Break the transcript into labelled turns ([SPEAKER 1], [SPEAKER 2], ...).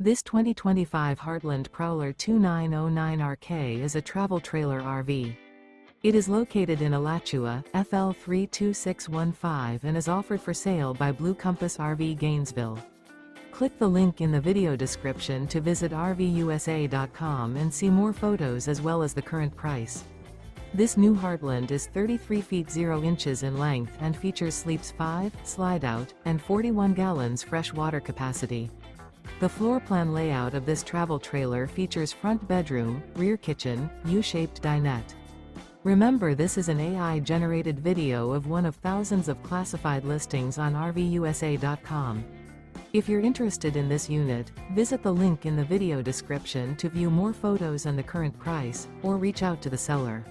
[SPEAKER 1] This 2025 Heartland Prowler 2909RK is a travel trailer RV. It is located in Alachua, FL 32615 and is offered for sale by Blue Compass RV Gainesville. Click the link in the video description to visit RVUSA.com and see more photos as well as the current price. This new Heartland is 33 feet 0 inches in length and features sleeps 5, slide-out, and 41 gallons fresh water capacity. The floor plan layout of this travel trailer features front bedroom, rear kitchen, U-shaped dinette. Remember, this is an AI-generated video of one of thousands of classified listings on RVUSA.com. If you're interested in this unit, visit the link in the video description to view more photos and the current price, or reach out to the seller.